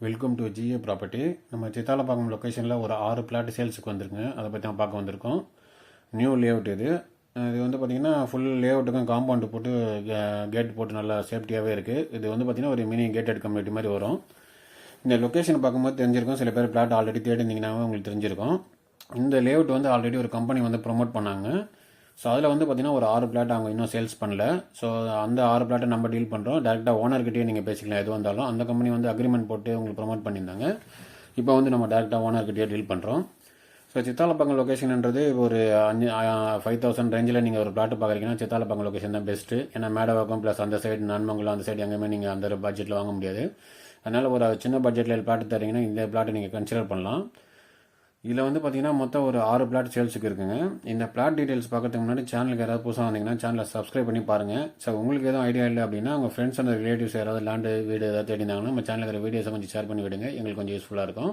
Welcome to GA property. நம்ம சித்தாலப்பாக்கம் லொக்கேஷனில் ஒரு 6 பிளாட் சேல்ஸுக்கு வந்திருக்குங்க. அதை பற்றி தான் பார்க்க வந்திருக்கோம். நியூ லேஅவுட் இது. இது வந்து பார்த்திங்கன்னா ஃபுல் லேஅவுட்டுக்கும் காம்பவுண்டு போட்டு கேட் போட்டு நல்லா சேஃப்டியாகவே இருக்குது. இது வந்து பார்த்திங்கன்னா ஒரு மினி கேட்டட் கம்யூனிட்டி மாதிரி வரும். இந்த லொக்கேஷனை பார்க்கும்போது தெரிஞ்சிருக்கும், சில பேர் பிளாட் ஆல்ரெடி தேடி இருந்தீங்கன்னாவே உங்களுக்கு தெரிஞ்சிருக்கும். இந்த லேஅவுட் வந்து ஆல்ரெடி ஒரு கம்பெனி வந்து ப்ரொமோட் பண்ணாங்க. ஸோ அதில் வந்து பார்த்திங்கன்னா ஒரு 6 பிளாட் அவங்க இன்னும் சேல்ஸ் பண்ணல. ஸோ அந்த 6 பிளாட்டை நம்ம டீல் பண்ணுறோம். டேரெக்டாக ஓனர்கிட்டயே நீங்கள் பேசிக்கலாம் எது வந்தாலும். அந்த கம்பெனி வந்து அக்ரிமெண்ட் போட்டு உங்களுக்கு ப்ரொமோட் பண்ணியிருந்தாங்க. இப்போ வந்து நம்ம டேரெக்டாக ஓனர்கிட்டயே டீல் பண்ணுறோம். ஸோ சித்தாலப்பாக்கம் லொக்கேஷன்ன்றது ஒரு 5,000 ரேஞ்சில் நீங்கள் ஒரு பிளாட் பார்க்குறீங்கன்னா சித்தாலப்பாக்கம் லொக்கேஷன் தான் பெஸ்ட்டு. ஏன்னா மேடவாக்கம் ப்ளஸ் அந்த சைடு நான்மங்கலம் அந்த சைடு எங்கேயுமே நீங்கள் அந்த பட்ஜெட்டில் வாங்க முடியாது. அதனால் ஒரு சின்ன பட்ஜெட்டில் பிளாட் தரீங்கன்னா இந்த பிளாட்டை நீங்கள் கன்சிடர் பண்ணலாம். இதில் வந்து பார்த்தீங்கன்னா மொத்தம் ஒரு 6 பிளாட் சேல்ஸுக்கு இருக்குங்க. இந்த பிளாட் டீட்டெயில்ஸ் பார்க்கறதுக்கு முன்னாடி சேனலுக்கு யாராவது புதுசாக வந்தீங்கன்னா சேனலை சப்ஸ்கிரைப் பண்ணி பாருங்கள். ஸோ உங்களுக்கு எதுவும் ஐடியா இல்லை அப்படின்னா உங்கள் ஃப்ரெண்ட்ஸ் அண்ட் ரிலேட்டிவ்ஸ் யாராவது லேண்டு வீடு ஏதாவது தேடினாங்கன்னா நம்ம சேனலில் இருக்கிற வீடியோஸை கொஞ்சம் ஷேர் பண்ணி விடுங்க, எங்களுக்கு கொஞ்சம் யூஸ்ஃபுல்லாக இருக்கும்.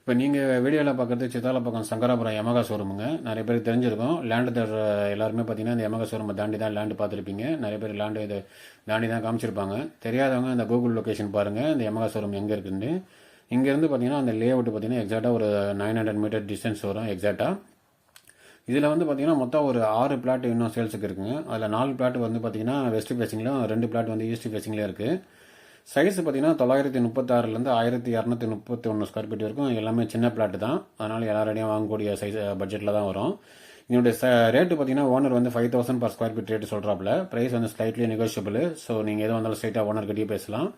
இப்போ நீங்கள் வீடியோவில் பார்க்குறது சித்தாலப்பாக்கம் சங்கராபுரம் யமகா ஷோரூமுங்க. நிறைய பேருக்கு தெரிஞ்சிருக்கும். லேண்டு தர எல்லாருமே பார்த்தீங்கன்னா இந்த யமகா ஷோரூமை தாண்டி தான் லேண்டு பார்த்துருப்பீங்க. நிறைய பேர் லேண்டு இது தாண்டி தான் காமிச்சிருப்பாங்க. தெரியாதவங்க இந்த கூகுள் லொக்கேஷன் பாருங்கள், இந்த யமகா ஷோரூம் எங்கே இருக்குன்னு. இங்கேருந்து பார்த்தீங்கன்னா அந்த லேஅவுட் பார்த்தீங்கன்னா எக்ஸாக்டாக ஒரு 900 மீட்டர் டிஸ்டன்ஸ் வரும் எக்ஸாக்டாக. இதில் வந்து பார்த்தீங்கன்னா மொத்தம் ஒரு 6 பிளாட் இன்னும் சேல்ஸுக்கு இருக்குங்க. அதில் 4 பிளாட் வந்து பார்த்தீங்கன்னா வெஸ்ட் ஃபேசிங்லையும் 2 பிளாட் வந்து ஈஸ்ட் ஃபேசிங்லேயும் இருக்குது. சைஸ் பார்த்தீங்கன்னா 936லேருந்து 1231 ஸ்கொயர் ஃபீட் வரைக்கும் எல்லாமே சின்ன பிளாட் தான். அதனால் எல்லாரையும் வாங்கக்கூடிய சைஸ் பட்ஜெட்டில் தான் வரும். இதனுடைய ரேட்டு பார்த்தீங்கன்னா ஓனர் வந்து 5,000 per ஸ்கொயர் ஃபீட் ரேட்டு சொல்கிறாப்புல. ப்ரைஸ் வந்து ஸ்லைட்லி நெகோஷியபிள். ஸோ நீங்கள் எது வந்தாலும் ஸ்ட்ரைட்டாக ஓனர்கிட்டயே பேசலாம்.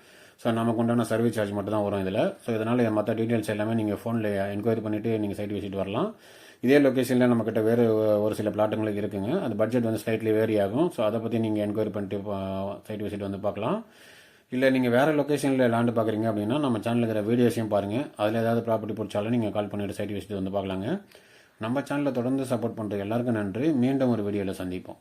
ஸோ நமக்கு உண்டான சர்வீஸ் சார்ஜ் மட்டும் தான் வரும் இதில். ஸோ இதனால் மற்ற டீட்டெயில்ஸ் எல்லாமே நீங்கள் ஃபோனில் என்கொயரி பண்ணிவிட்டு நீங்கள் சைட் விசிட் வரலாம். இதே லொக்கேஷனில் நம்மக்கிட்ட வேறு ஒரு சில பிளாட்டுங்களுக்கு இருக்குங்க. அது பட்ஜெட் வந்து ஸ்லைட்லி வேரி ஆகும். ஸோ அதை பற்றி நீங்கள் என்கொயரி பண்ணிட்டு சைட் விசிட் வந்து பார்க்கலாம். இல்லை நீங்கள் வேறு லொக்கேஷனில் லேண்டு பார்க்குறீங்க அப்படின்னா நம்ம சேனலில் இருக்கிற வீடியோஸையும் பாருங்கள். அதில் ஏதாவது ப்ராப்பர்ட்டி பிடிச்சாலும் நீங்கள் கால் பண்ணிவிட்டு சைட் விசிட் வந்து பார்க்கலாங்க. நம்ம சேனலில் தொடர்ந்து சப்போர்ட் பண்ணுற எல்லாருக்கும் நன்றி. மீண்டும் ஒரு வீடியோவில் சந்திப்போம்.